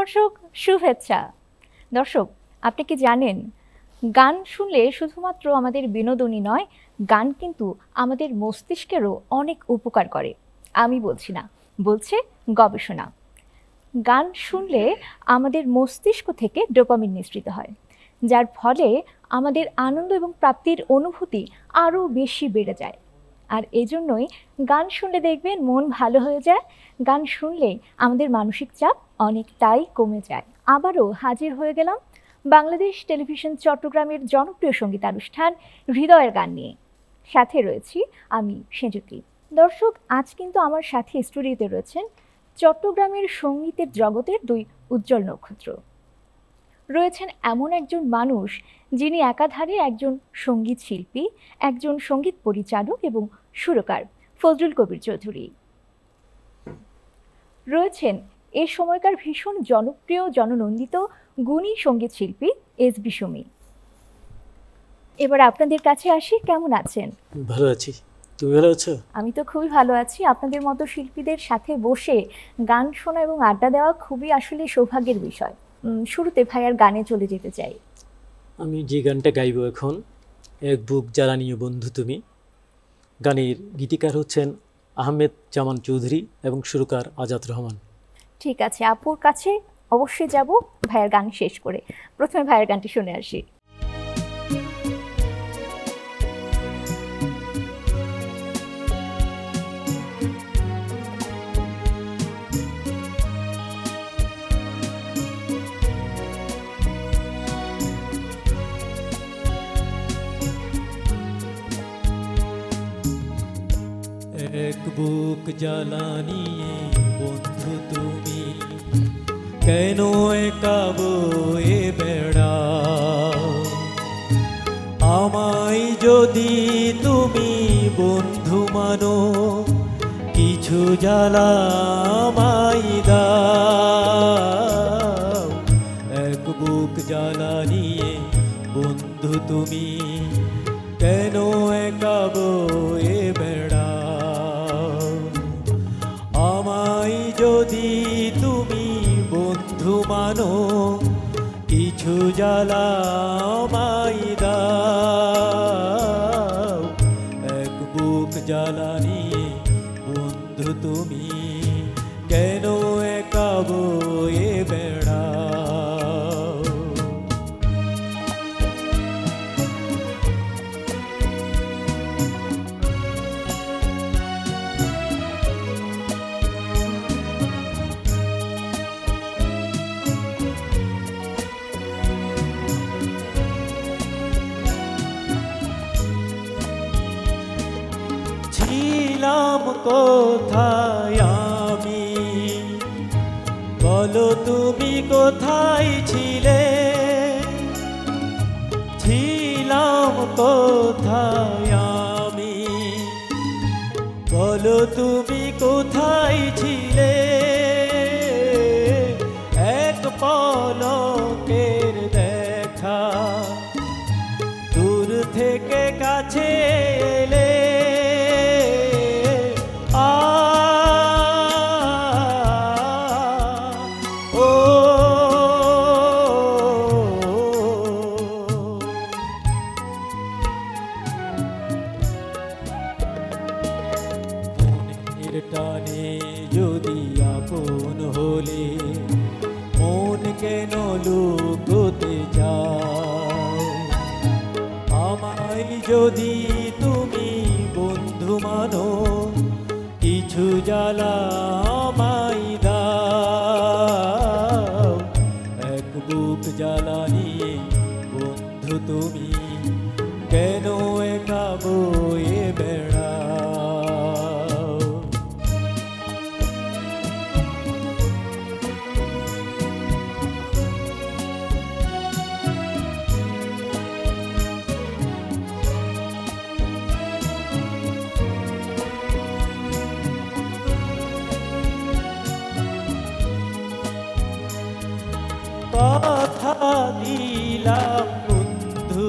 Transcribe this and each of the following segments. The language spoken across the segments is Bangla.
দর্শক শুভেচ্ছা। দর্শক, আপনি কি জানেন গান শুনলে শুধুমাত্র আমাদের বিনোদনই নয়, গান কিন্তু আমাদের মস্তিষ্কেরও অনেক উপকার করে। আমি বলছি না, বলছে গবেষণা। গান শুনলে আমাদের মস্তিষ্ক থেকে ডোপামিন নিঃসৃত হয়, যার ফলে আমাদের আনন্দ এবং প্রাপ্তির অনুভূতি আরও বেশি বেড়ে যায়। আর এই জন্যই গান শুনলে দেখবেন মন ভালো হয়ে যায়। গান শুনলে আমাদের মানসিক চাপ অনেকটাই কমে যায়। আবারও হাজির হয়ে গেলাম বাংলাদেশ টেলিভিশন চট্টগ্রামের জনপ্রিয় সঙ্গীতানুষ্ঠান হৃদয়ের গান নিয়ে। সাথে রয়েছি আমি সেঁজুতি। দর্শক, আজ কিন্তু আমার সাথে স্টুডিওতে রয়েছেন চট্টগ্রামের সঙ্গীতের জগতের দুই উজ্জ্বল নক্ষত্র। রয়েছেন এমন একজন মানুষ যিনি একাধারে একজন সঙ্গীত শিল্পী, একজন সঙ্গীত পরিচালক এবং সুরকার, ফজলুল কবির চৌধুরী। রয়েছেন এ সময়কার ভীষণ জনপ্রিয় জননন্দিত গুণী সঙ্গীত শিল্পী এসবি সুমি। এবার আপনাদের কাছে আসি, কেমন আছেন? ভালো আছি, তুমি ভালো আছো? আমি তো খুবই ভালো আছি। আপনাদের মতো শিল্পীদের সাথে বসে গান শোনা এবং আড্ডা দেওয়া খুবই আসলে সৌভাগ্যের বিষয়। শুরুতে ভাইয়ার গানে চলে যেতে চাই। আমি যে গানটা গাইব এখন, এক বুক জ্বালানীয় বন্ধু তুমি। গানের গীতিকার হচ্ছেন আহমেদ জামান চৌধুরী এবং সুরকার আজাদ রহমান। ঠিক আছে, আপুর কাছে অবশ্যই যাব ভাইয়ার গান শেষ করে। প্রথমে ভাইয়ার গানটি শুনে আসি। এক বুক জ্বালানিয়ে বন্ধু তুমি, কেন একা বয়ে বেড়াও? আমায় যদি তুমি বন্ধু মানো, কিছু জ্বালা আমায় দাও। এক বুক জ্বালানিয়ে বন্ধু তুমি, কেন একা বয়ে বেড়াও? আমায় যদি তুমি বন্ধু মানো, কিছু জ্বালা আমায় দাও। এক বুক জ্বালা নিয়ে বন্ধু তুমি, কেন একা বয়ে বেড়াও? ছিলাম কোথায় আমি, বলো তুমি কোথায় ছিলে? ছিলাম কোথায় আমি, বলো তুমি কোথায় ছিলে? এক পলকের দেখা, দূর থেকে কাছে এলে। টানে যদি আপন হলে, মন কেন লুকোতে যাও? আমায় যদি তুমি বন্ধু মানো, কিছু জ্বালা আমায় দাও। এক বুক জ্বালা নিয়ে বন্ধু তুমি, কেন একা বয়ে বেড়াও? কথা দিলাম বন্ধু,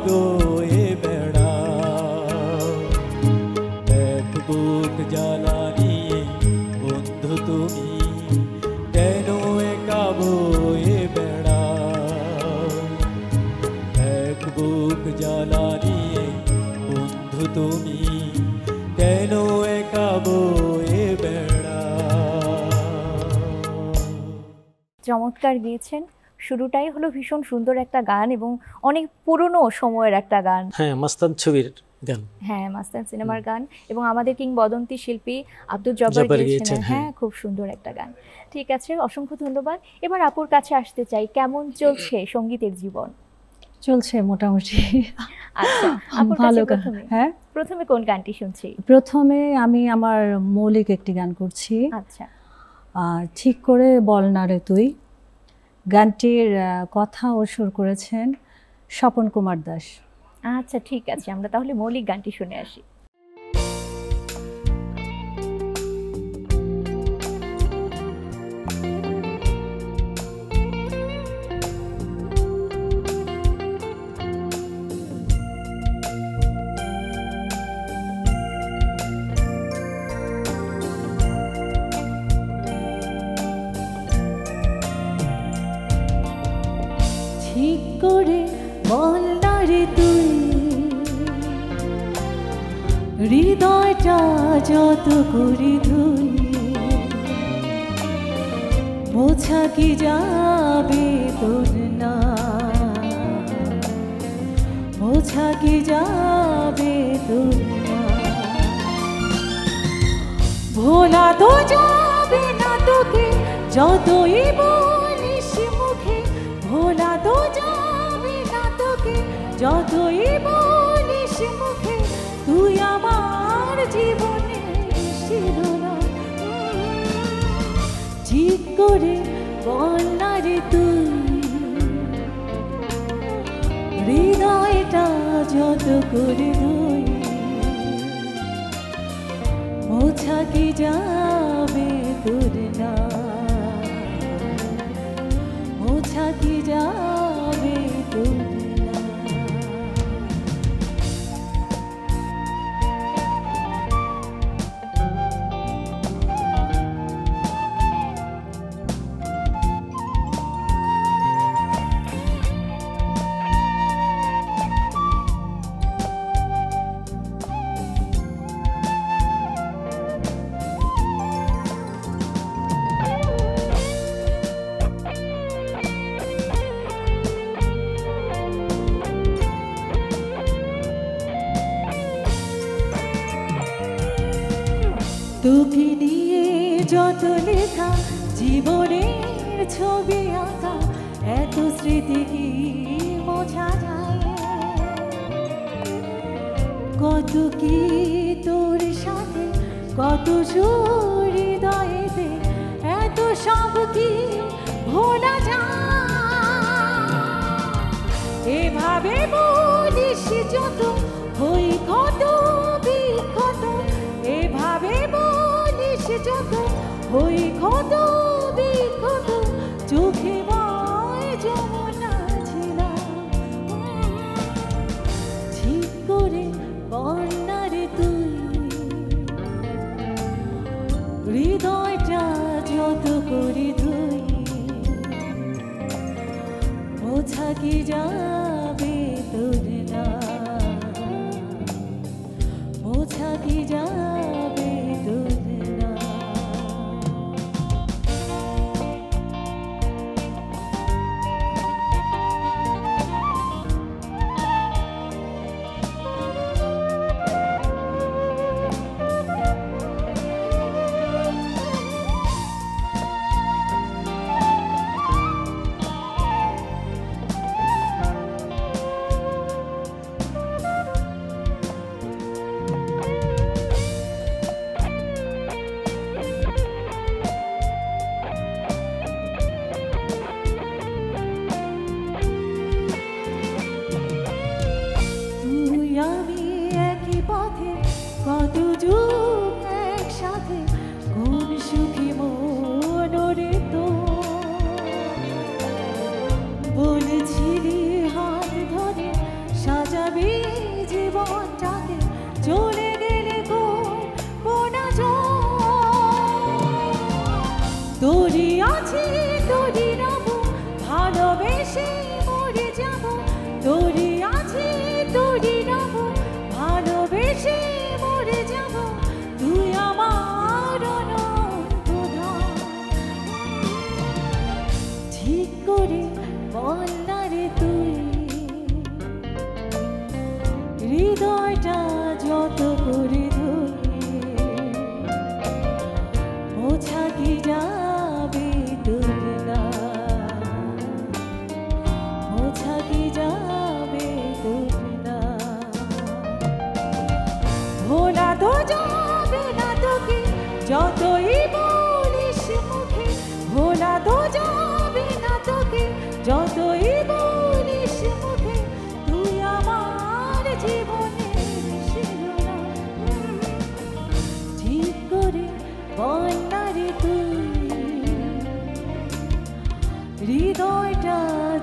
গো এ বেড়া এক বুক জ্বালা নিয়ে বন্ধু তুমি কেন একা বয়ে বেড়াও এক বুক জ্বালা নিয়ে বন্ধু তুমি কেন একা বয়ে বেড়াও। চমৎকার গিয়েছেন। শুরুটাই হলো ভীষণ সুন্দর একটা গান এবং অনেক পুরনো সময়ের একটা গান। হ্যাঁ, মাস্তান ছবির গান। হ্যাঁ, মাস্তান সিনেমার গান এবং আমাদের কিংবদন্তি শিল্পী আব্দুল জব্বার জব্বার গিয়েছিলেন। গিয়েছেন, হ্যাঁ। হ্যাঁ, খুব সুন্দর একটা গান। ঠিক আছে, অসংখ্য ধন্যবাদ। এবার আপুর কাছে আসতে চাই, কেমন চলছে সঙ্গীতের জীবন? চলছে মোটামুটি আচ্ছা, আপুর ভালো কাছে গান। প্রথমে হ্যাঁ, প্রথমে কোন গানটি শুনছি? প্রথমে আমি আমার মৌলিক একটি গান করছি, আচ্ছা, ঠিক করে বল না রে তুই। গানটির কথা ও সুর করেছেন স্বপন কুমার দাস। আচ্ছা, ঠিক আছে, আমরা তাহলে মৌলিক গানটি শুনে আসি। ঠিক করে বল না রে তুই, হৃদয়টা যত করি ধুই, বোঝা কি যাবে তোর না, বোঝা কি যাবে তোর না, ভোলা তো যাবে না তোকে যতই বলিস মুখে, ভোলা তো যাবে না তোকে যতই বলিস মুখে, তুই আমার জীবনের শিরোনাম। ঠিক করে বল না রে তুই, হৃদয়টা যত করে ধুই, মোছা কি যাবে তোর না, মোছা কি যাবে তোর না। তোকে নিয়ে যত লেখা, জীবনের ছবি আঁকা, এত স্মৃতি কি মোছা যায়, কত কি তোর সাথে, কত সুর হৃদয়েতে, এত সব কি ভোলা যায়। এভাবে বলিস যত হই কত বিক্ষত, এভাবে বলিস যত হই কত বিক্ষত, চোখে বয় যমুনা ছিলাম। ঠিক করে বল না রে তুই, হৃদয়টা যত করে ধুই, মোছা কি যাবে তোর না, মোছা কি যাবে তোর না। আছি তোরই রব, ভালোবেসে মরে যাব। তোরই আছি তোরই রব, ভালোবেসে মরে যাব। তুই আমার অনন্তধাম। ঠিক করে বল না রে তুই, হৃদয়টা যত করে ধরে বোঝা কি যাবে তোর না, বোঝা কি যাবে তোর না। ভোলা তো যাবে না তোকে যতই বলিস মুখে, ভোলা তো যাবে না তোকে যতই বলিস মুখে। তুই আমার জীবনের শিরোনাম। ঠিক করে বল না রে তুই, হৃদয়টা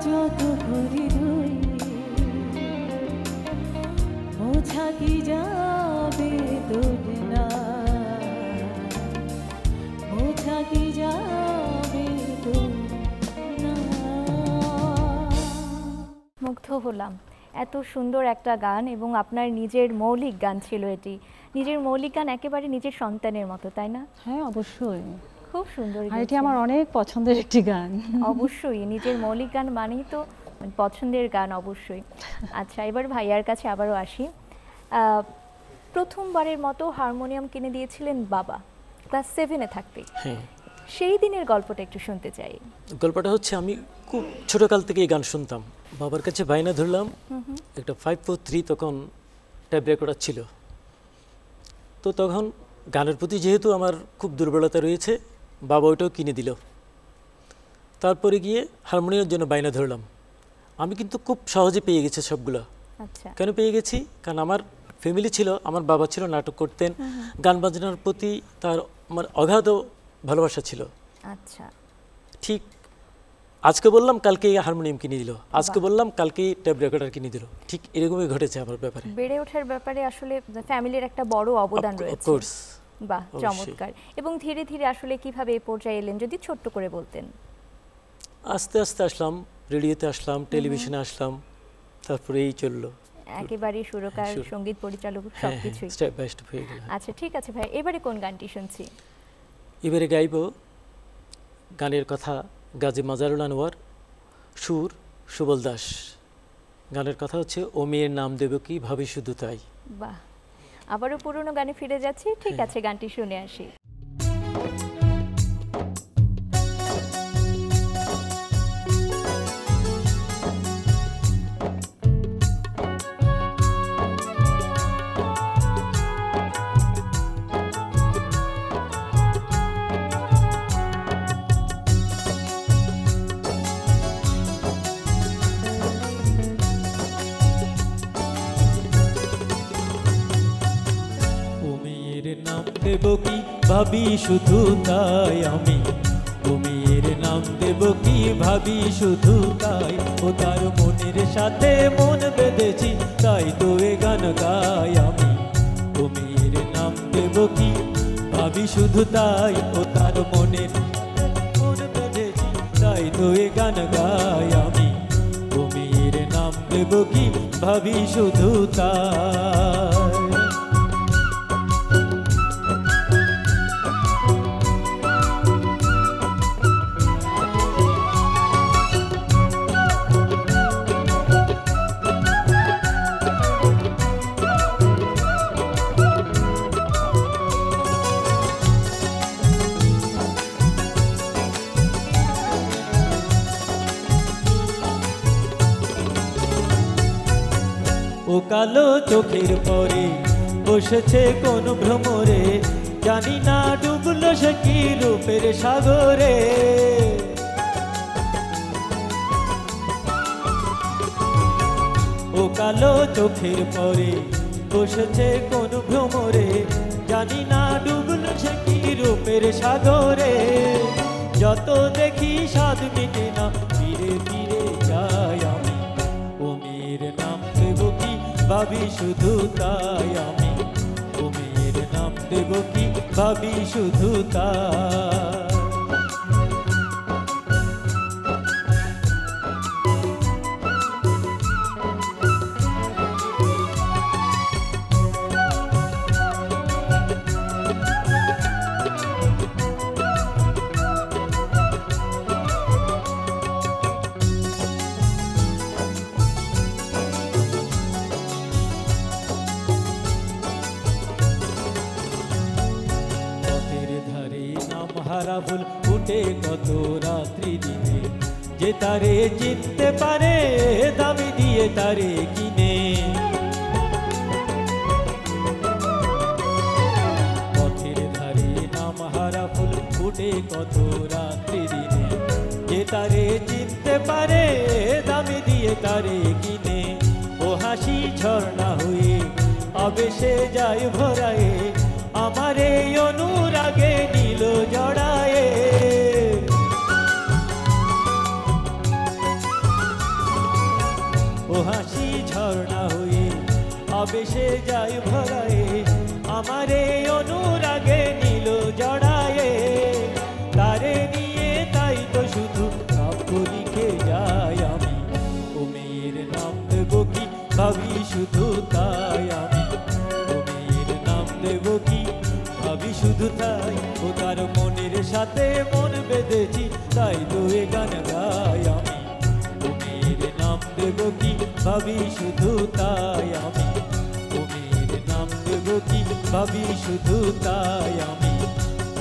যত করে ধরে বোঝা কি যাবে তোর না, বোঝা কি যাবে তোর না। মুগ্ধ হলাম, এত সুন্দর একটা গান এবং আপনার নিজের মৌলিক গান ছিল এটি। নিজের মৌলিক গান একেবারে নিজের সন্তানের মতো, তাই না? হ্যাঁ অবশ্যই, খুব সুন্দর আর এটি গেয়েছেন। আমার অনেক পছন্দের একটি গান। অবশ্যই নিজের মৌলিক গান মানেই তো পছন্দের গান অবশ্যই। আচ্ছা, এবার ভাইয়ার কাছে আবারও আসি। প্রথমবারের মতো হারমোনিয়াম কিনে দিয়েছিলেন বাবা ক্লাস 7-এ থাকতে। হ্যাঁ, সেই দিনের গল্পটা একটু শুনতে চাই। গল্পটা হচ্ছে আমি খুব ছোটোকাল থেকে এই গান শুনতাম। বাবার কাছে বায়না ধরলাম একটা 543 তখন ট্যাপ রেকর্ডার ছিল। তো তখন গানের প্রতি যেহেতু আমার খুব দুর্বলতা রয়েছে, বাবা ওইটাও কিনে দিল। তারপরে গিয়ে হারমোনিয়ামের জন্য বায়না ধরলাম। আমি কিন্তু খুব সহজে পেয়ে গেছি সবগুলো। আচ্ছা, কেন পেয়ে গেছি? কারণ আমার ফ্যামিলি ছিল, আমার বাবা ছিল, নাটক করতেন, গান বাজনার প্রতি তার আমার অগাধ ভালোবাসা ছিল। আচ্ছা, ঠিক আজকে বললাম কালকে হারমোনিয়াম কিনে দিল, আজকে বললাম কালকে ট্যাপ রেকর্ডার কিনে দিল। ঠিক এরকমই ঘটেছে আমার ব্যাপারে। বেড়ে ওঠার ব্যাপারে আসলে ফ্যামিলির একটা বড় অবদান রয়েছে। অফকোর্স। বাহ, অবশ্যই। চমৎকার। এবং ধীরে ধীরে আসলে কিভাবে এই পর্যায়ে এলেন যদি ছোট্ট করে বলতেন। আস্তে আস্তে আসলাম, রেডিওতে আসলাম, টেলিভিশনে আসলাম, তারপরে এই চললো। একেবারে সুরকার, সঙ্গীত পরিচালক সবকিছুই। স্টেপ বাই স্টেপ হয়ে গেল। আচ্ছা, ঠিক আছে ভাই, এবারে কোন গানটি শুনছি? এবারে গাইব গানের কথা গাজী মাজারুল আনোয়ার, সুর সুবল দাস। গানের কথা হচ্ছে ও মেয়ের নাম দেব কি ভাবি শুধু তাই। বাহ, আবারও পুরনো গানে ফিরে যাচ্ছি। ঠিক আছে, গানটি শুনে আসি। দেব কি ভাবি শুধু তাই আমি, ও মেয়ের নাম দেব কি ভাবি শুধু তাই। ও তার মনের সাথে মন বেঁধেছি, তাই তো এ গান গাই আমি। ও মেয়ের নাম দেব কি ভাবি শুধু তাই, ও তার মনের মন বেঁধেছি, তাই তো এ গান গাই আমি। ও মেয়ের নাম দেব কি ভাবি শুধু তাই। ও কালো চোখের পরে বসেছে কোন ভ্রমরে, জানি না ডুবলো সে কি রূপের সাগরে। ও কালো চোখের পরে বসেছে কোন ভ্রমরে, জানি না ডুবলো সে কি রূপের সাগরে। যত দেখি স্বাদ মিটে না, ফিরে ফিরে যাই আমি। ও মেয়ের নাম দেব কি ভাবি শুধু তাই আমি, ও মেয়ের নাম দেব কি ভাবি শুধু তাই। দিনে, যে তারে চিনতে পারে দামি দিয়ে তারে কিনে। পথের ধারে নামহারা ফুল ফুটে কত রাত্রি দিনে, যে তারে চিনতে পারে দামি দিয়ে তারে কিনে। ও হাসি ঝর্ণা হয়ে আবেশে যায় ভরায়ে, আমার এই অনুরাগে নীল জড়ায়ে। ও হাসি ঝর্ণা হয়ে আবেশে যায় ভরায়ে, আমার এই অনুরাগে নীল জড়ায়ে। তারে নিয়ে তাই তো শুধু কাব্য লিখে যাই আমি, ও মেয়ের নাম দেব কি ভাবি শুধু তাই আমি, ও মেয়ের নাম দেব কি ভাবি শুধু তাই। ও তার মনের সাথে মন বেঁধেছি তাই তো এ গান গাই আমি, ও মেয়ের নাম দেব কি ভাবি শুধু তাই আমি, ও মেয়ের নাম দেব কি ভাবি শুধু তাই আমি,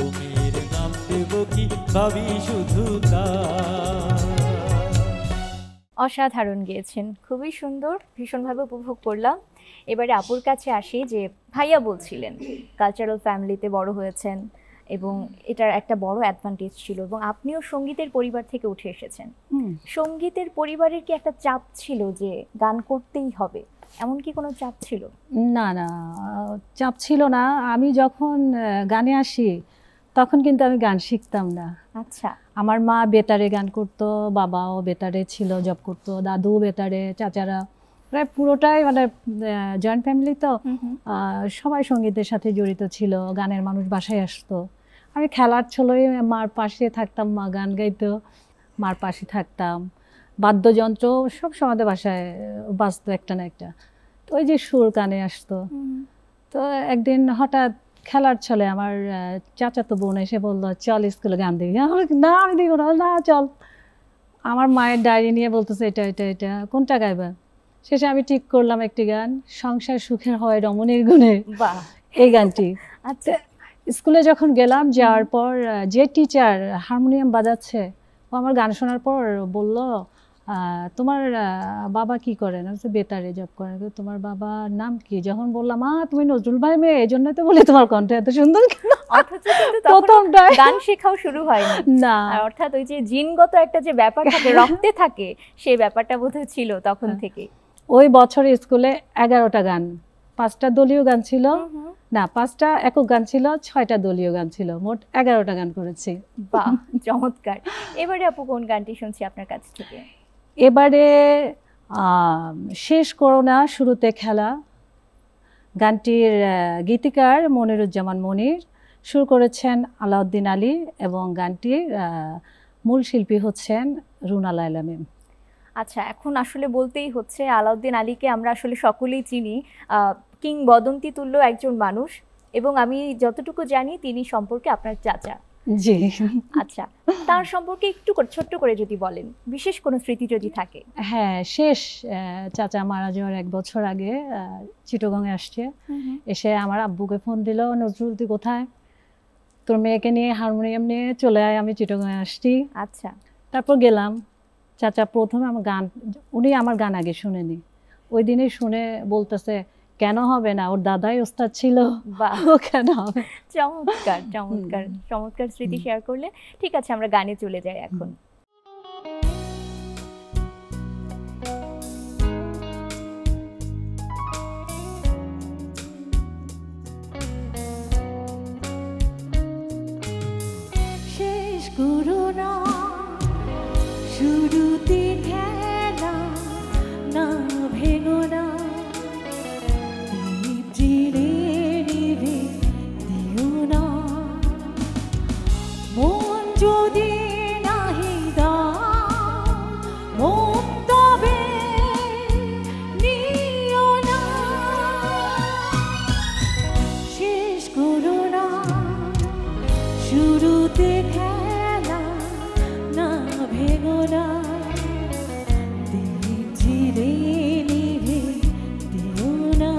ও মেয়ের নাম দেব কি ভাবি শুধু তাই। অসাধারণ গেয়েছেন, খুবই সুন্দর, ভীষণভাবে উপভোগ করলাম। এবারে আপুর কাছে আসি, যে ভাইয়া বলছিলেন কালচারাল ফ্যামিলিতে বড় হয়েছেন এবং এটার একটা বড় অ্যাডভান্টেজ ছিল, এবং আপনিও সঙ্গীতের পরিবার থেকে উঠে এসেছেন। সঙ্গীতের পরিবারের কি একটা চাপ ছিল যে গান করতেই হবে, এমন কি কোনো চাপ ছিল? না না, চাপ ছিল না। আমি যখন গানে আসি তখন কিন্তু আমি গান শিখতাম না। আচ্ছা। আমার মা বেতারে গান করতো, বাবাও বেতারে ছিল, জব করতো, দাদু বেতারে, চাচারা প্রায় পুরোটাই মানে জয়েন্ট ফ্যামিলি তো সবাই সঙ্গীতের সাথে জড়িত ছিল। গানের মানুষ বাসায় আসতো, আমি খেলার ছলেই মার পাশে থাকতাম, মা গান গাইতো, মার পাশে থাকতাম। বাদ্যযন্ত্র সব সময় বাসায় বাজতো একটা না একটা, তো ওই যে সুর কানে আসতো। তো একদিন হঠাৎ খেলার ছলে আমার চাচাতো বোন এসে বললো চল স্কুলে গান দিবি। না আমি দিব না, না চল। আমার মায়ের ডায়েরি নিয়ে বলতেছে এটা এটা এটা কোনটা গাইবা। শেষে আমি ঠিক করলাম একটি গান, সংসার সুখের হয় রমণীর গুণে, এই গানটি। আচ্ছা। স্কুলে যখন গেলাম, যাওয়ার পর যে টিচার হারমোনিয়াম বাজাচ্ছে ও আমার গান শোনার পর বলল তোমার বাবা কি করেন? বেতারে জব করেন। তোমার বাবার নাম কি? যখন বললাম তুমি নজরুল ভাই মেয়ে, এই জন্য তো বলি তোমার কণ্ঠ এত সুন্দর। গান শেখাও শুরু হয়নি না, অর্থাৎ ওই যে জিনগত একটা যে ব্যাপার থাকে, রক্তে থাকে, সেই ব্যাপারটা বোধহয় ছিল তখন থেকে। ওই বছর স্কুলে 11টা গান, 5টা দলীয় গান ছিল, না 5টা একক গান ছিল, 6টা দলীয় গান ছিল, মোট 11টা গান করেছি। বাহ, চমৎকার। এবারে আপু কোন গানটি শুনছি আপনার কাছ থেকে? এবারে শেষ করোনা শুরুতে খেলা, গানটির গীতিকার মনিরুজ্জামান মনির, সুর করেছেন আলাউদ্দিন আলী এবং গানটির মূল শিল্পী হচ্ছেন রুনা লায়লা ম্যাম। আচ্ছা, এখন আসলে বলতেই হচ্ছে আলাউদ্দিন আলীকে আমরা আসলে সকলেই চিনি, কিংবদন্তি তুল্য একজন মানুষ, এবং আমি যতটুকু জানি তিনি সম্পর্কে আপনার চাচা। জি। আচ্ছা, তার সম্পর্কে একটু ছোট্ট করে যদি বলেন, বিশেষ কোনো স্মৃতি যদি থাকে। হ্যাঁ, শেষ চাচা মারা যাওয়ার 1 বছর আগে চিটাগংয়ে আসছে, এসে আমার আব্বুকে ফোন দিল, নজরুল তুই কোথায়? তোর মেয়েকে নিয়ে হারমোনিয়াম নিয়ে চলে আয়, আমি চিটাগংয়ে আসছি। আচ্ছা। তারপর গেলাম। চাচা প্রথমে আমার গান, উনি আমার গান আগে শুনেনি, ওই দিনই শুনে বলতেছে কেন হবে না, ওর দাদাই ওস্তাদ ছিল, ও কেন হবে। চমৎকার চমৎকার চমৎকার স্মৃতি শেয়ার করলে। ঠিক আছে, আমরা গানে চলে যাই এখন। শেষ করোনা শুরুতে খেলা, না ভেঙো না, দীপ জ্বেলে নিভে দিও না, মন যদি নাহি দাও মন তবে নিও না। শেষ করোনা শুরুতে খেলা, না ভেঙো না, দীপ জ্বেলে নিভে দিও না।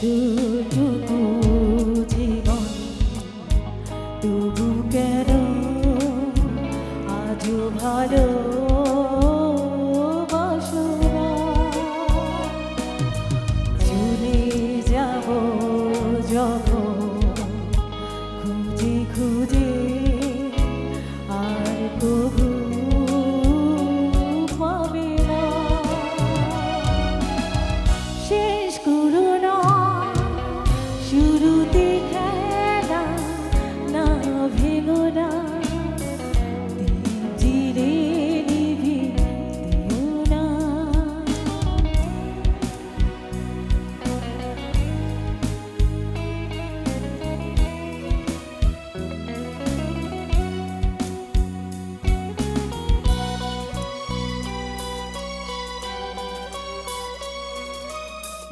এতটুকু জীবন তবু কেন আজও ভালো চলে যাব যখন খুঁজে খুঁজে আর কবু পাবে না শেষ করো না শুরুতে খেলা না ভেঙো না জিরে নিভি দিও না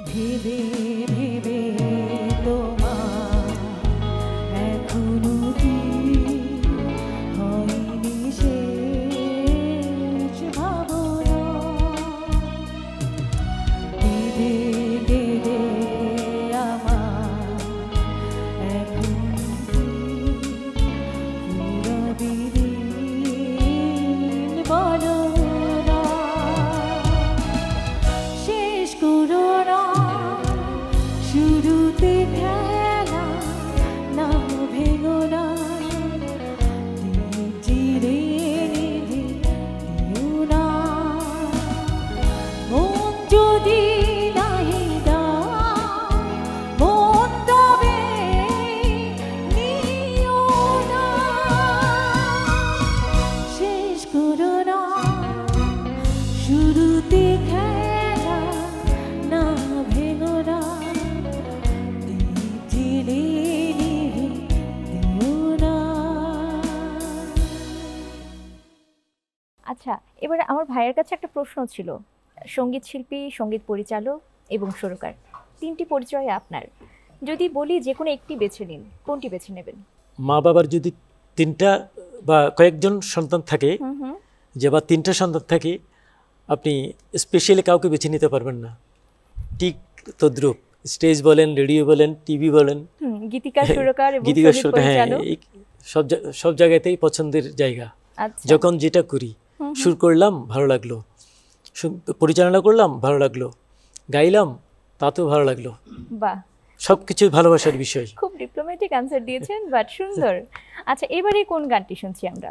ভেবে ভেবে তোমার এখনো কি হয়নি শেষ ভাবনা কেঁদে কেঁদে আমার এখন কি ফুরাবে দিন বলো না শেষ করো না শুরুতে খেলা না ভেঙো না জিরে নিভে দিও না মন যদি নাহি দাও মন তবে নিও না শেষ করো না শুরুতে খেলা না ভেঙো না জিরে নিভে দিও না আচ্ছা, এবারে আমার ভাইয়ের কাছে একটা প্রশ্ন ছিল। সঙ্গীত শিল্পী, সঙ্গীত পরিচালক এবং সুরকার, তিনটি পরিচয় আপনার। যদি বলি যে কোনো একটি বেছে নিন, কোনটি বেছে নেবেন? মা বাবার যদি তিনটা বা কয়েকজন সন্তান থাকে, যে বা তিনটা সন্তান থাকে, আপনি স্পেশালি কাউকে বেছে নিতে পারবেন না। ঠিক তদ্রূপ স্টেজ বলেন, রেডিও বলেন, টিভি বলেন, গীতিকার, সুরকার এবং গীতিকার সঙ্গীত সুরকার, হ্যাঁ, পরিচালক। এই সব জায়গাতেই পছন্দের জায়গা। আচ্ছা, যখন যেটা করি, সুর করলাম ভালো লাগলো, পরিচালনা করলাম ভালো লাগলো, গাইলাম তাতেও ভালো লাগলো, বাহ, সবকিছু ভালোবাসার বিষয়। খুব ডিপ্লোম্যাটিক আনসার দিয়েছেন, বাট সুন্দর। আচ্ছা, এবারে কোন গানটি শুনছি আমরা?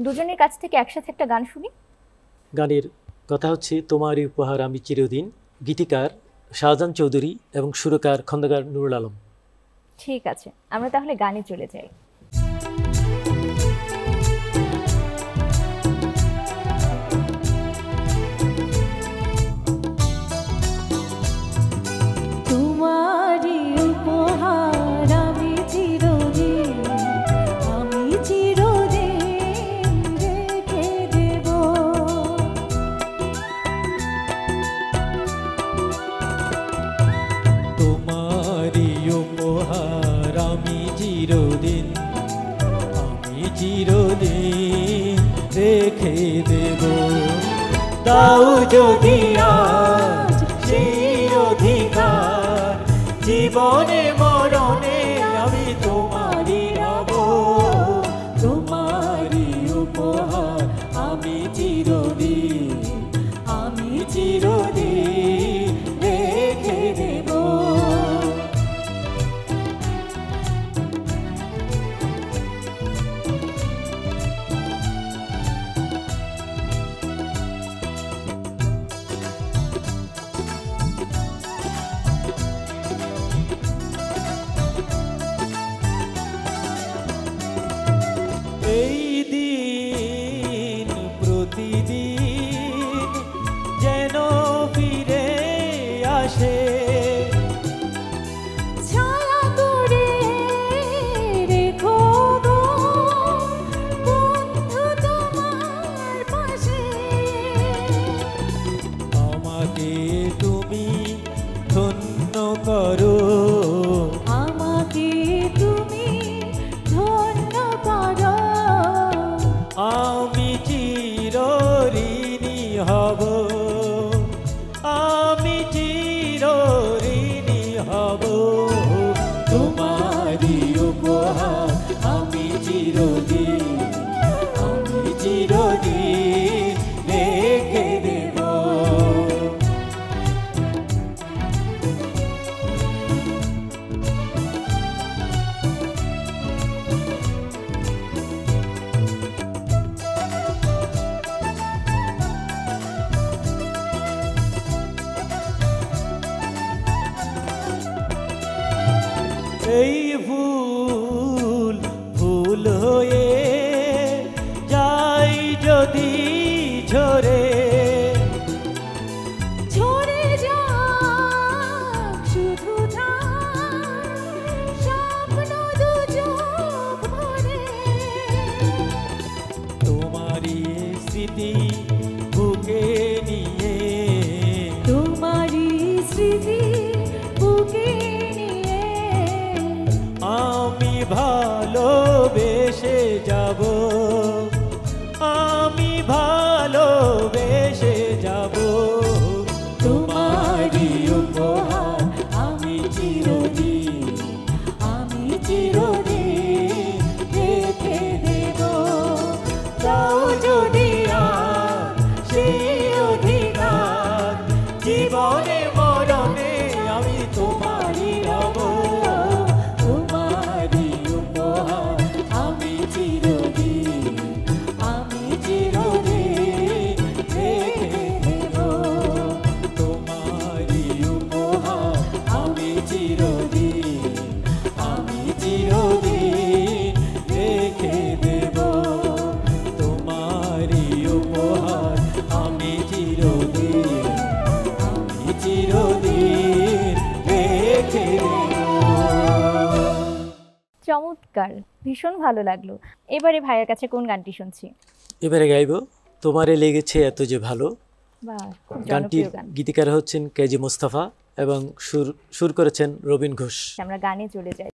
দুজনের কাছ থেকে একসাথে একটা গান শুনি। গানের কথা হচ্ছে তোমারই উপহার আমি চিরদিন, গীতিকার শাহজাহান চৌধুরী এবং সুরকার খন্দকার নুরুল আলম। ঠিক আছে, আমরা তাহলে গানে চলে যাই। তোমারই উপহার আমি চিরদিন রেখে দেব তোমারই উপহার আমি চিরদিন রেখে দেব। দাও যদি আজ সেই অধিকার, জীবনে মরণে আমি তোমারই রব। তোমারই উপহার আমি চিরদিন রেখে দেব। এই দিন প্রতিদিন যেন ফিরে আসে, ছায়া করে রেখো গো বন্ধু তোমার পাশে। আমাকে তুমি ধন্য করো, আমাকে তুমি ধন্য করো। চিরদিন, আমি চিরদিন রেখে দেব। এই ভুল ভুল হয়ে যাই যদি ঝরে, ঝরে যাক শুধু থাক স্বপ্ন দু চোখ ভরে। তোমারই স্মৃতি বুকে নিয়ে, তোমারই স্মৃতি বুকে নিয়ে আমি ভালোবেসে যাব, আমি ভালোবেসে যাব। তোমারই উপহার আমি চিরদিন, আমি চিরদিন রেখে দেব। দাও যদি আর সেই অধিকার, জীবনে মরণে আমি তোমারই রব। তোমারই উপহার আমি চিরদিন, আমি চিরদিন রেখে দেব। তোমারই উপহার আমি চিরদিন, আমি চিরদিন রেখে দেব। তোমারই উপহার আমি চিরদিন, আমি চিরদিন রেখে দেব। চমৎকার, ভীষণ ভালো লাগলো। এবারে ভাইয়ের কাছে কোন গানটি শুনছি? এবারে গাইব তোমারে লেগেছে এত যে ভালো। বাহ, খুব গানটির জনপ্রিয় গান। গীতিকার হচ্ছেন কেজি মোস্তফা এবং সুর করেছেন রবিন ঘোষ। আমরা গানে চলে যাই।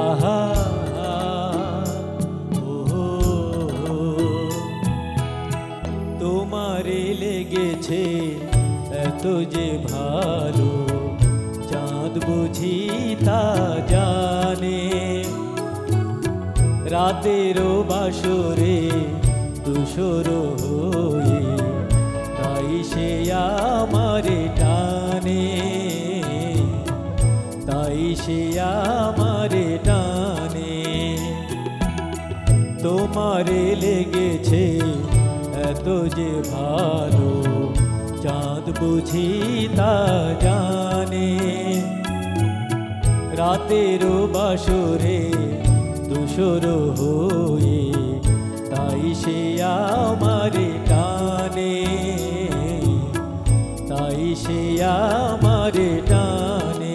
আহা ও তোমারে লেগেছে এত যে ভালো, চাঁদ বুঝি তা জানে। রাতেরও বাসরে দুশোর হয়ে তাই সে আমারে টানে, তাই সে আমারে টানে। তোমারে লেগেছে এত যে ভালো, চাঁদ বুঝি তা জানে। রাতেরও বাসরে দুশোর হয়ে তাই সে আমারে টানে, তাই সে আমারে টানে।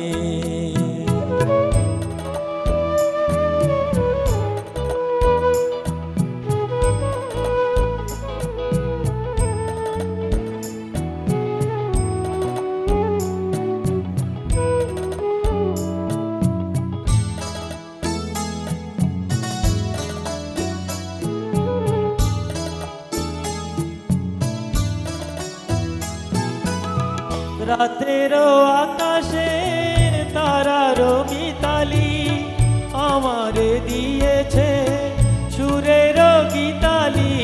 রাতেরও আকাশের তারারও মিতালি আমারে দিয়েছে সুরের গীতালি।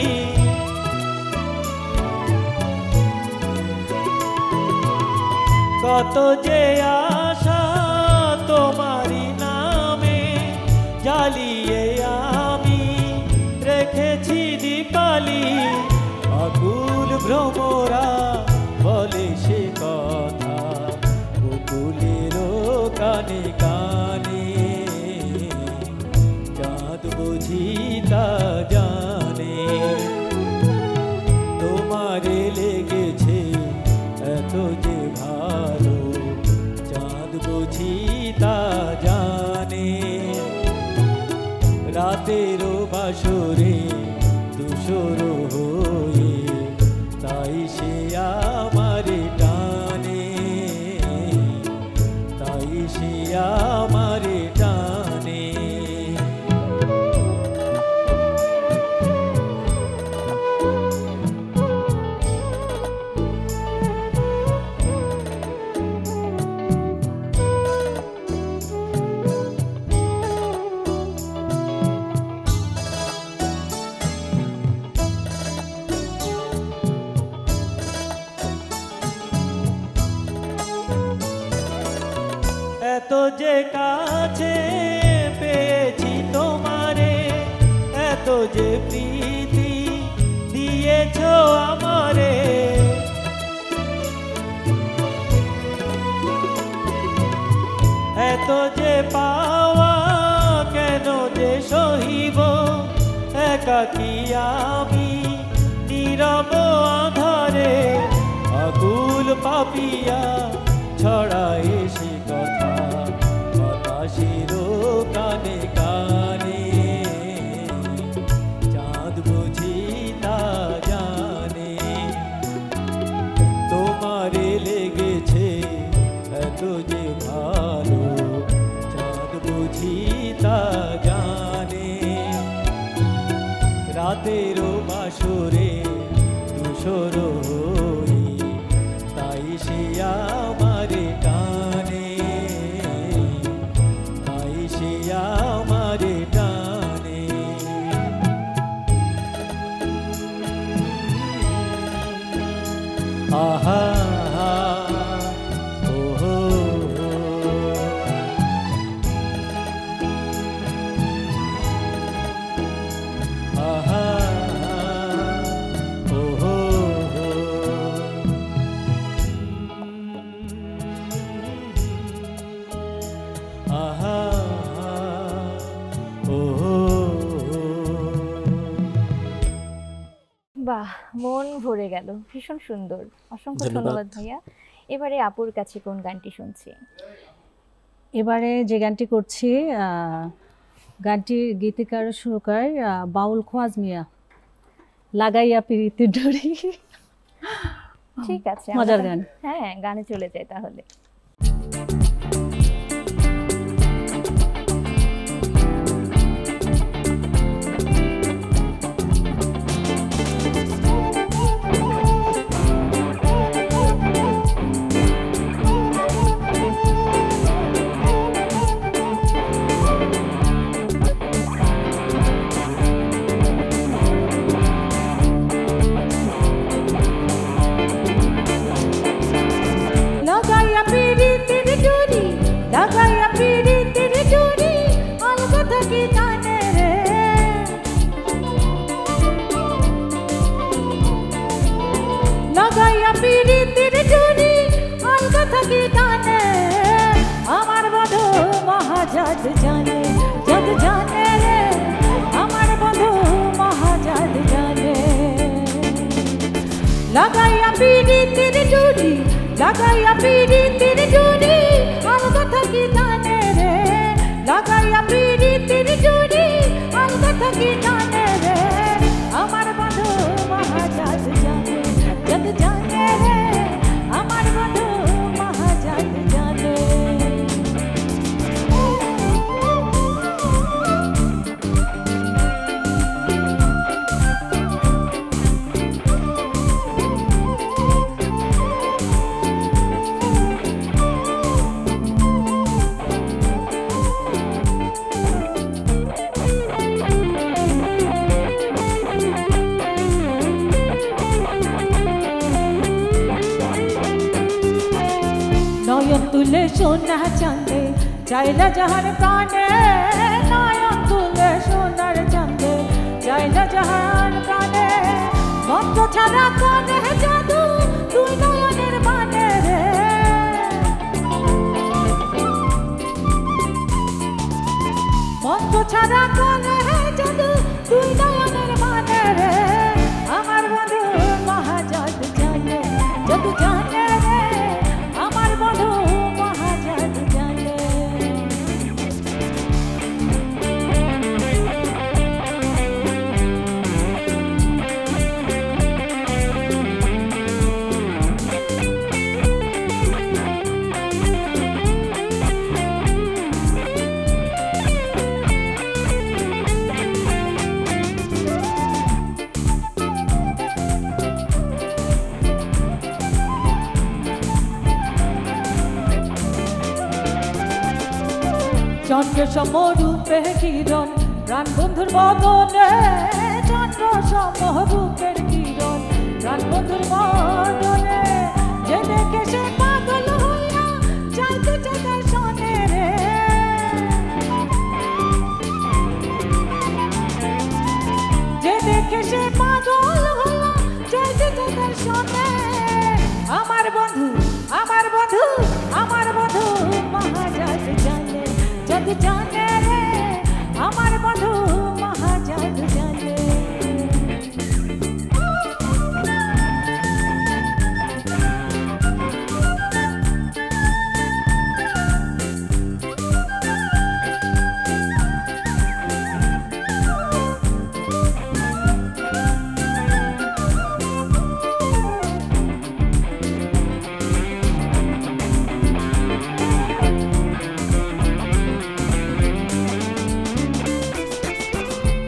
কত যে আশা তোমারি নামে জ্বালিয়ে আমি রেখেছি দীপালি। আকুল ভ্রমরা বলে সে কথা বকুলেরও কানে কানে, চাঁদ বুঝি তা জানে। তোমারে লেগেছে এত যে ভালো, চাঁদ বুঝি তা জানে। রাতেরও বাসরে দুশোর হয়ে তাই সে আমারে টানে, তাই সে আমারে টানে। যে কাছে পেয়েছি তোমারে, এত যে প্রীতি দিয়েছ আমারে, এত যে পাওয়া কেন যে সহিব, একাকী আমি নীরব আধারে, আকুল পাপিয়া ছড়ায় সে কথা বাতাসের কানে কানে, চাঁদ বুঝি তা জানে তোমারে লেগেছে এত যে ভালো, চাঁদ বুঝি তা জানে। রাতেরও বাসরে ধূসর হই, তাই সে আমারে টানে, তাই সে আমারে টানে। আহা ওহো আহা ওহো আহা ওহো। বাহ, মন ভরে গেল, ভীষণ সুন্দর, অসংখ্য ধন্যবাদ। ধন্যবাদ ভাইয়া। এবারে আপুর কাছে কোন গানটি শুনছি? এবারে যে গানটি করছি, গানটির গীতিকার ও সুরকার বাউল খোয়াজ মিয়া, লাগাইয়া পিরিতির ডরি। ঠিক আছে, মজার আমরা- গান। হ্যাঁ, গানে চলে যাই তাহলে। লাগাইয়া পিরিতির ডুরি, লাগাইয়া পিরিতির ডুরি, আলগা থাকি টানে রে। লাগাইয়া পিরিতির ডুরি, আলগা থাকি টানে, আমার বধূ মহাজাত জানে, জাত জানে রে, আমার বধূ মহাজাত জানে। লাগাইয়া পিরিতির ডুরি, লাগাইয়া পিরিতির ডুরি, আলগা থাকি টানে রে। লাগাইয়া পিরিতির ডুরি, আলগা থাকি টানে রে, আমার বধূ মহাজাত জানে, জাত জানে রে, আমার বধূ মহাজাত জানে। নয়ন তুলে সোনা চাঁদে, চাইলা যাহার প্রাণে, নয়ন তুলে সোনার চাঁদে, চাইলা যাহার প্রাণে, মন্ত্র ছাড়া কানে জাদু, তুই নয়নের মানে রে। মন্ত্র ছাড়া কানে জাদু, তুই নয়নের মানে রে, আমার বন্ধু মহাজাত জানে, জাদু জানে রে, আমার বন্ধু মহাজাত জানে। চন্দ্র সমরূপে কিরণ, প্রাণ বন্ধুর বদনে, চন্দ্র সমরূপের কিরণ, প্রাণ বন্ধুর বদনে, যে দেখে সে পাগল হইয়া চাইতে চাইতে শোনে রে। দেখে সে পাগল হলো যেতে যেতে শোনে আমার বন্ধু আমার বন্ধু আমার বন্ধু মহাজাত জানে যদি জানে রে আমার বন্ধু মহাজাত জানে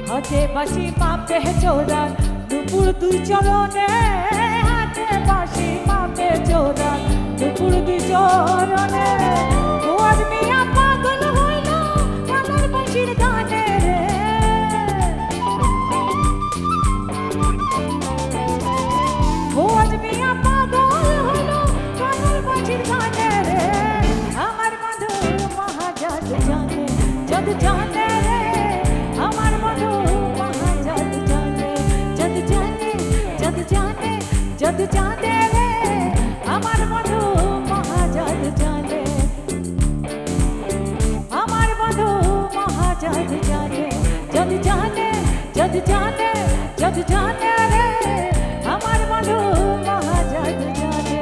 হাতে বাঁশি মাপে চোরা দুপুর দুই চরণে হাতে বাঁশি মাপে চোরা দুপুর দুই চরণে ও আদমিয়া পাগল হইল কানের বাঁশির গানে রে ও আদমিয়া পাগল হইল কানের বাঁশির গানে রে আমার বন্ধু মহাজাত জানে যদি জানে রে আমার বন্ধু মহাজাত জানে যদি জানে যদি জানে যদি জানে রে আমার বন্ধু মহাজাত জানে আমার বন্ধু মহাজাত জানে যদি জানে যদি জানে যদি জানে রে আমার বন্ধু মহাজাত জানে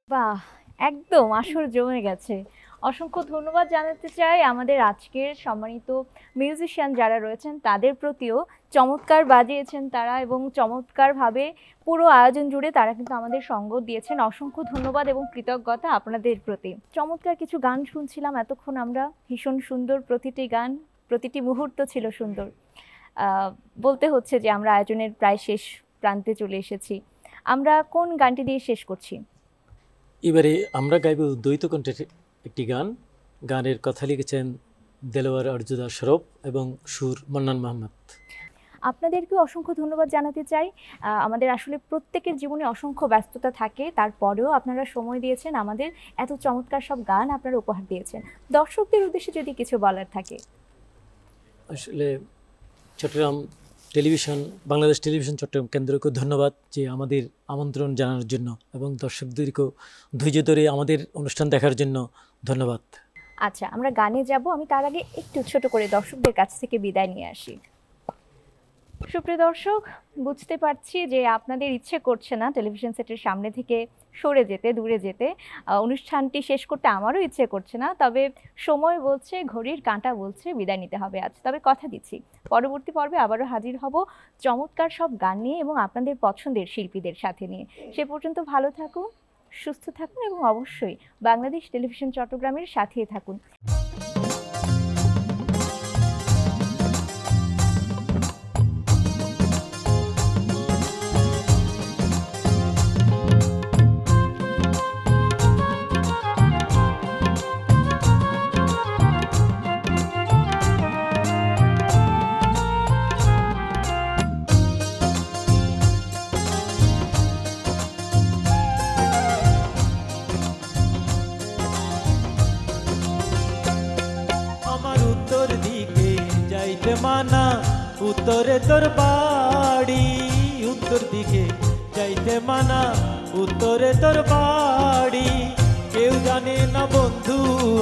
বাহ, একদম আসর জমে গেছে। অসংখ্য ধন্যবাদ জানাতে চাই আমাদের আজকের সম্মানিত মিউজিশিয়ান যারা রয়েছেন তাদের প্রতিও। চমৎকার বাজিয়েছেন তারা এবং চমৎকারভাবে পুরো আয়োজন জুড়ে তারা কিন্তু আমাদের সঙ্গ দিয়েছেন। অসংখ্য ধন্যবাদ এবং কৃতজ্ঞতা আপনাদের প্রতি। চমৎকার কিছু গান শুনছিলাম এতক্ষণ আমরা, ভীষণ সুন্দর প্রতিটি গান, প্রতিটি মুহূর্ত ছিল সুন্দর। বলতে হচ্ছে যে আমরা আয়োজনের প্রায় শেষ প্রান্তে চলে এসেছি। আমরা কোন গানটি দিয়ে শেষ করছি? এবারে আমরা গাইব দ্বৈত কণ্ঠের একটি গান। গানের কথা লিখেছেন দেলোয়ার আরজুদা শরফ এবং সুর মান্নান মাহমুদ। আপনাদেরকেও অসংখ্য ধন্যবাদ জানাতে চাই। আমাদের আসলে প্রত্যেকের জীবনে অসংখ্য ব্যস্ততা থাকে, তারপরেও আপনারা সময় দিয়েছেন, আমাদের এত চমৎকার সব গান আপনারা উপহার দিয়েছেন। দর্শকদের উদ্দেশ্যে যদি কিছু বলার থাকে। আসলে চট্টগ্রাম টেলিভিশন, বাংলাদেশ টেলিভিশন চট্টগ্রাম কেন্দ্রকে ধন্যবাদ যে আমাদের আমন্ত্রণ জানানোর জন্য এবং দর্শকদেরকেও ধৈর্য ধরে আমাদের অনুষ্ঠান দেখার জন্য ধন্যবাদ। আচ্ছা, আমরা গানে যাব, আমি তার আগে একটু ছোট করে দর্শকদের কাছ থেকে বিদায় নিয়ে আসি। সুপ্রিয় দর্শক, বুঝতে পারছি যে আপনাদের ইচ্ছে করছে না টেলিভিশন সেটের সামনে থেকে সরে যেতে, দূরে যেতে। অনুষ্ঠানটি শেষ করতে আমারও ইচ্ছে করছে না, তবে সময় বলছে, ঘড়ির কাঁটা বলছে বিদায় নিতে হবে আজ। তবে কথা দিচ্ছি পরবর্তী পর্বে আবারও হাজির হব চমৎকার সব গান নিয়ে এবং আপনাদের পছন্দের শিল্পীদের সাথে নিয়ে। সে পর্যন্ত ভালো থাকুন, সুস্থ থাকুন এবং অবশ্যই বাংলাদেশ টেলিভিশন চট্টগ্রামের সাথেই থাকুন। মানা উত্তরে তোর বাড়ি, উত্তর দিকে যাইতে মানা উত্তরে তোর বাড়ি। কেউ জানে না বন্ধু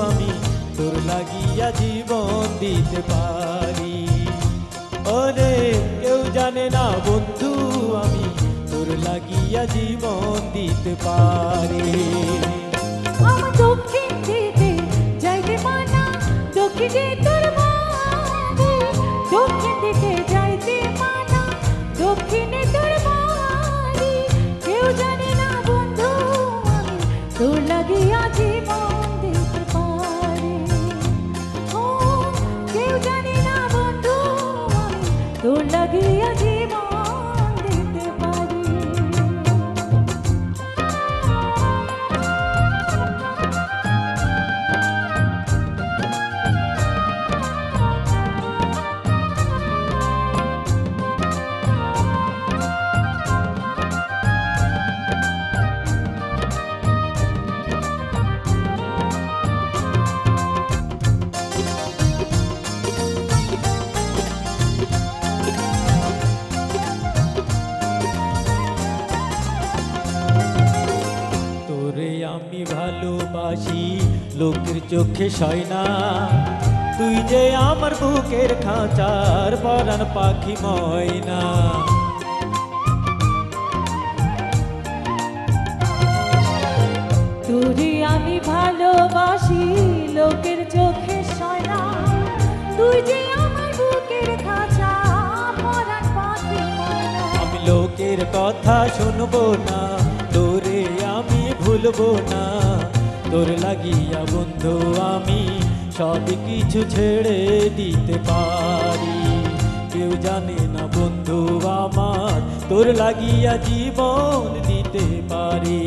আমি তোর লাগিয়া জীবন দিতে পারি। ওরে কেউ জানে না বন্ধু আমি তোর লাগিয়া জীবন দিতে পারি। আমার দক্ষিণ দিকে যাইতে মানা দক্ষিণে তোর বাড়ি, দক্ষিণ দিকে যাইতে মানা দক্ষিণে তোর বাড়ি। কেউ জানে না বন্ধু আমি তোর লাগিয়া জীবন দিতে পারি। ও কেউ জানে না বন্ধু আমি তোর লাগিয়া জীবন দিতে পারি। লোকের চোখে সয় না। তুই যে আমার বুকের খাঁচার পরাণ পাখি ময়না। তোরে আমি ভালোবাসি লোকের চোখে সয় না। তুই যে আমার বুকের খাঁচা পরাণ পাখি ময়না। আমি লোকের কথা শুনবো না, তোরে আমি ভুলবো না। তোর লাগিয়া বন্ধু আমি সব কিছু ছেড়ে দিতে পারি। কেউ জানে না বন্ধু আমার, তোর লাগিয়া জীবন দিতে পারি।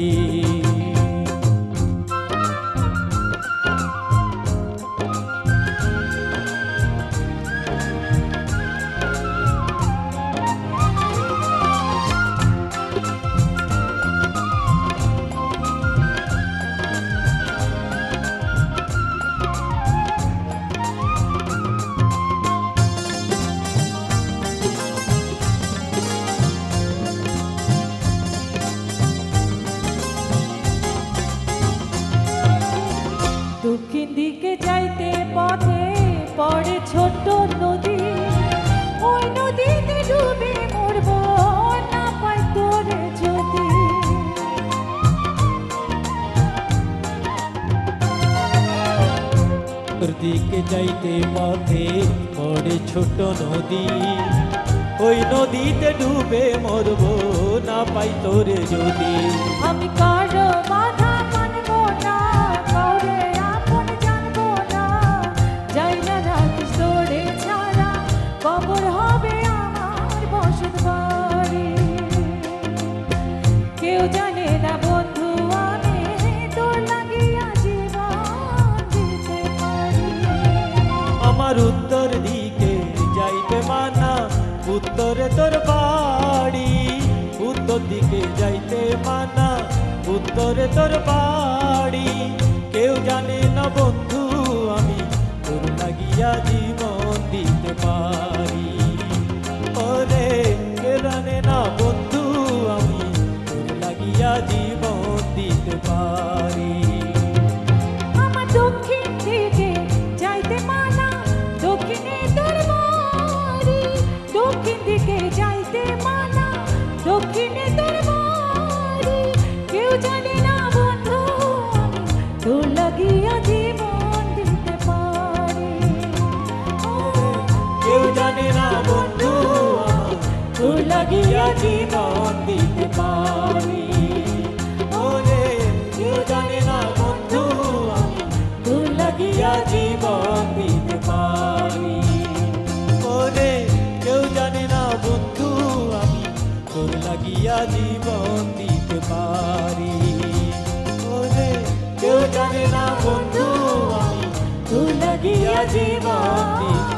দক্ষিণ দিকে যাইতে পথে পড়ে ছোট্ট নদী। ওই নদীতে ডুবে মরব না পাই তোরে যদি। তোর দিকে যাইতে পথে পড়ে ছোট নদী। ওই নদীতে ডুবে মরবো না পাই তোরে যদি। আমি কারো বাধা মানব না, কাউরে আপন জানব না। যাই না রাখিস তোরে ছাড়া, কবর হবে আমার বসত বাড়ি। কেউ জানে না বন্ধু আমি তোর লাগিয়া জীবন দিতে পারি। আমার উত্তর দিকে যাইতে মানা, উত্তরে তোর বাড়ি। উত্তর দিকে যাইতে মানা, উত্তরে তোর বাড়ি। কেউ জানে না বন্ধু আমি তোর লাগিয়া জীবন দিতে পারি। ওরে কেউ জানে না বন্ধু আমি তোর লাগিয়া জীবন দিতে পারি। আমার দক্ষিণ দিকে যাইতে মানা, দক্ষিণে তোর বাড়ি। দক্ষিণ দিকে যাইতে মানা, দক্ষিণে তোর বাড়ি। কেউ জানে না বন্ধু আমি তোর লাগিয়া জীবন দিতে পারি। কেউ জানে না বন্ধু আমার তোর লাগিয়া জীবন দিতে পারি। ওরে কেউ জানে না বন্ধু আমি তোর লাগিয়া জীবন দিতে পারি। ওরে কেউ জানে না বন্ধু আমি তোর লাগিয়া জীবন দিতে পারি। ওরে কেউ জানে না বন্ধু আমি তোর লাগিয়া জীবন দিতে